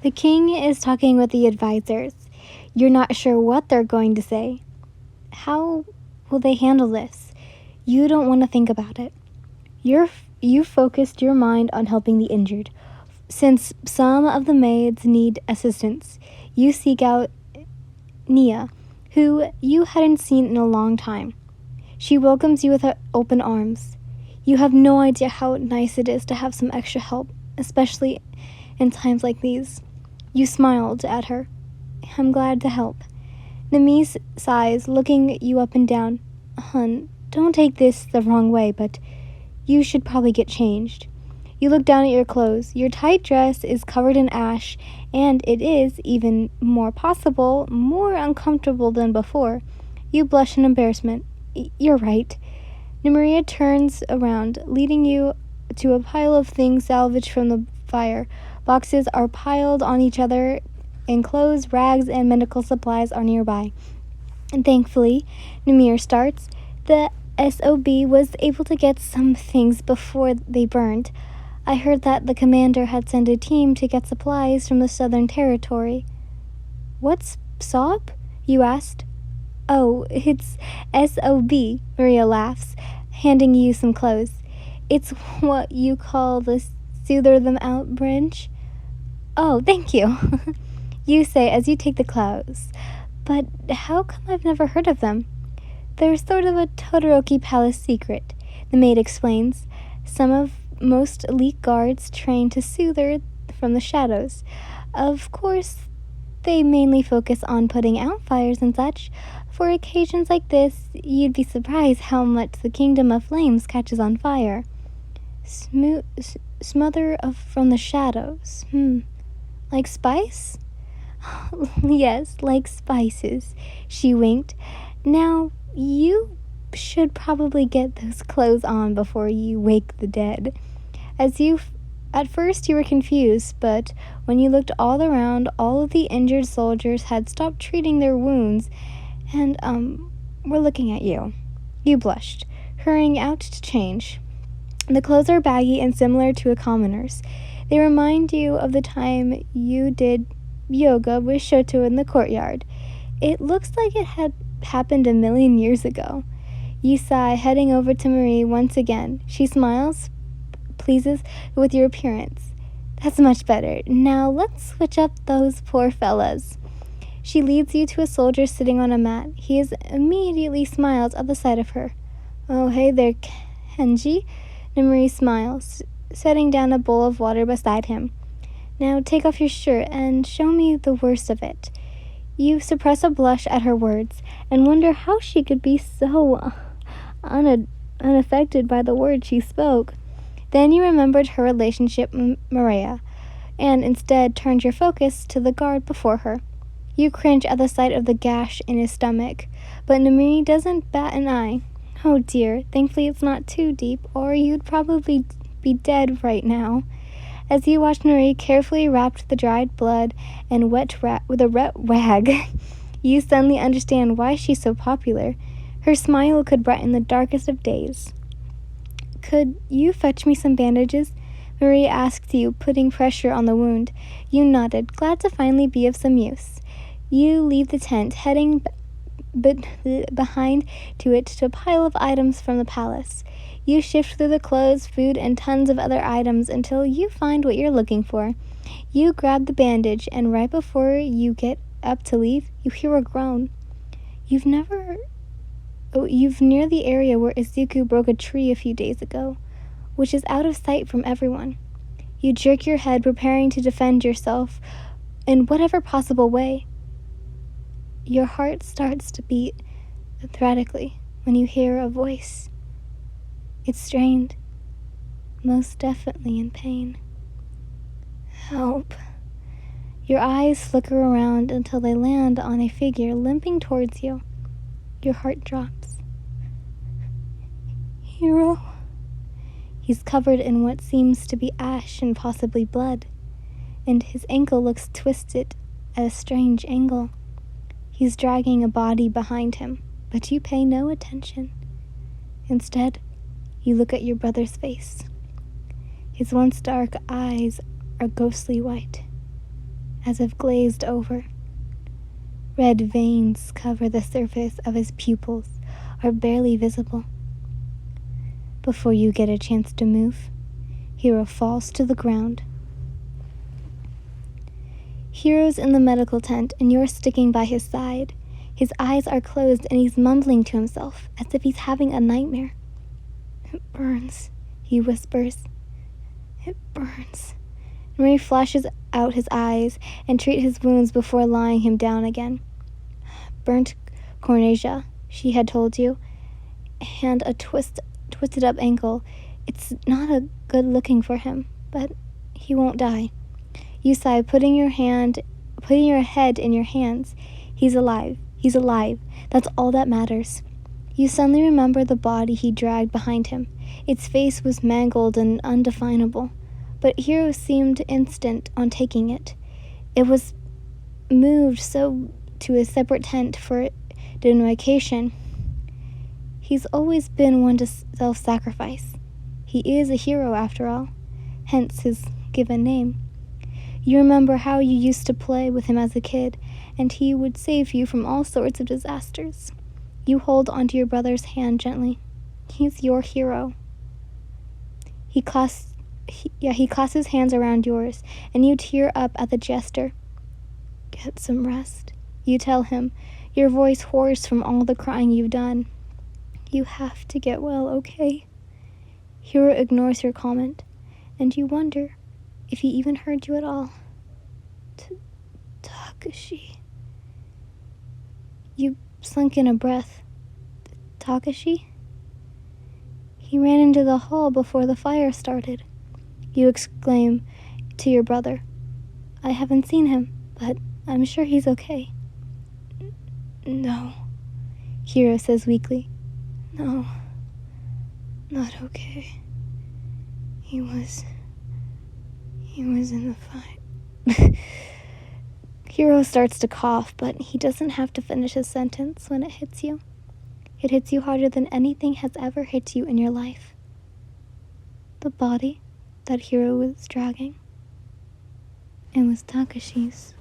The king is talking with the advisors. You're not sure what they're going to say. How will they handle this? You don't want to think about it. You focused your mind on helping the injured. Since some of the maids need assistance, you seek out Nia, who you hadn't seen in a long time. She welcomes you with open arms. You have no idea how nice it is to have some extra help, especially in times like these. You smiled at her. I'm glad to help. Namis sighs, looking you up and down. Hun, don't take this the wrong way, but you should probably get changed. You look down at your clothes. Your tight dress is covered in ash, and it is, even more possible, more uncomfortable than before. You blush in embarrassment. You're right. Maria turns around, leading you to a pile of things salvaged from the fire. Boxes are piled on each other, and clothes, rags, and medical supplies are nearby. And thankfully, Namir starts. The SOB was able to get some things before they burned. I heard that the commander had sent a team to get supplies from the Southern Territory. What's SOB? You asked. Oh, it's SOB, Maria laughs, handing you some clothes. It's what you call the Soother Them Out branch. Oh, thank you, you say as you take the clothes. But how come I've never heard of them? They're sort of a Todoroki palace secret, the maid explains. Most elite guards train to soothe from the shadows. Of course, they mainly focus on putting out fires and such. For occasions like this, you'd be surprised how much the Kingdom of Flames catches on fire. Smother from the shadows. Like spice? Yes, like spices. She winked. Now, you should probably get those clothes on before you wake the dead. At first you were confused, but when you looked all around, all of the injured soldiers had stopped treating their wounds and, were looking at you. You blushed, hurrying out to change. The clothes are baggy and similar to a commoner's. They remind you of the time you did yoga with Shoto in the courtyard. It looks like it had happened a million years ago. You sigh, heading over to Marie once again. She smiles, pleases with your appearance. That's much better. Now let's switch up those poor fellas. She leads you to a soldier sitting on a mat. He immediately smiles at the sight of her. Oh, hey there, Kenji. Marie smiles, setting down a bowl of water beside him. Now take off your shirt and show me the worst of it. You suppress a blush at her words and wonder how she could be so unaffected by the words she spoke. Then you remembered her relationship with Maria, and instead turned your focus to the guard before her. You cringe at the sight of the gash in his stomach, but Namiri doesn't bat an eye. Oh dear, thankfully it's not too deep, or you'd probably be dead right now. As you watch Namiri carefully wrap the dried blood and with a wet rag, you suddenly understand why she's so popular. Her smile could brighten the darkest of days. Could you fetch me some bandages? Marie asked you, putting pressure on the wound. You nodded, glad to finally be of some use. You leave the tent, heading behind to it to a pile of items from the palace. You shift through the clothes, food, and tons of other items until you find what you're looking for. You grab the bandage, and right before you get up to leave, you hear a groan. You've near the area where Izuku broke a tree a few days ago, which is out of sight from everyone. You jerk your head, preparing to defend yourself in whatever possible way. Your heart starts to beat erratically when you hear a voice. It's strained, most definitely in pain. Help. Your eyes flicker around until they land on a figure limping towards you. Your heart drops. Hero. He's covered in what seems to be ash and possibly blood, and his ankle looks twisted at a strange angle. He's dragging a body behind him, but you pay no attention. Instead, you look at your brother's face. His once dark eyes are ghostly white. as if glazed over. Red veins cover the surface of his pupils, are barely visible. Before you get a chance to move, Hiro falls to the ground. Hiro's in the medical tent and you're sticking by his side. His eyes are closed and he's mumbling to himself as if he's having a nightmare. "It burns," he whispers. "It burns." Marie flashes out his eyes and treats his wounds before lying him down again. Burnt cornea, she had told you, and a twisted up ankle. It's not a good looking for him, but he won't die. You sigh, putting your head in your hands. He's alive. He's alive. That's all that matters. You suddenly remember the body he dragged behind him. Its face was mangled and undefinable, but Hiro seemed instant on taking it. It was moved to a separate tent for identification. He's always been one to self-sacrifice. He is a hero after all, hence his given name. You remember how you used to play with him as a kid, and he would save you from all sorts of disasters. You hold onto your brother's hand gently. He's your hero. He clasps his hands around yours, and you tear up at the gesture. "Get some rest," you tell him, your voice hoarse from all the crying you've done. "You have to get well, okay?" Hiro ignores your comment, and you wonder if he even heard you at all. Takashi. You sunk in a breath. Takashi? He ran into the hall before the fire started. You exclaim to your brother. "I haven't seen him, but I'm sure he's okay." "No," Hiro says weakly. "No, not okay. He was in the fight." Hiro starts to cough, but he doesn't have to finish his sentence when it hits you. It hits you harder than anything has ever hit you in your life. The body that Hiro was dragging, it was Takashi's.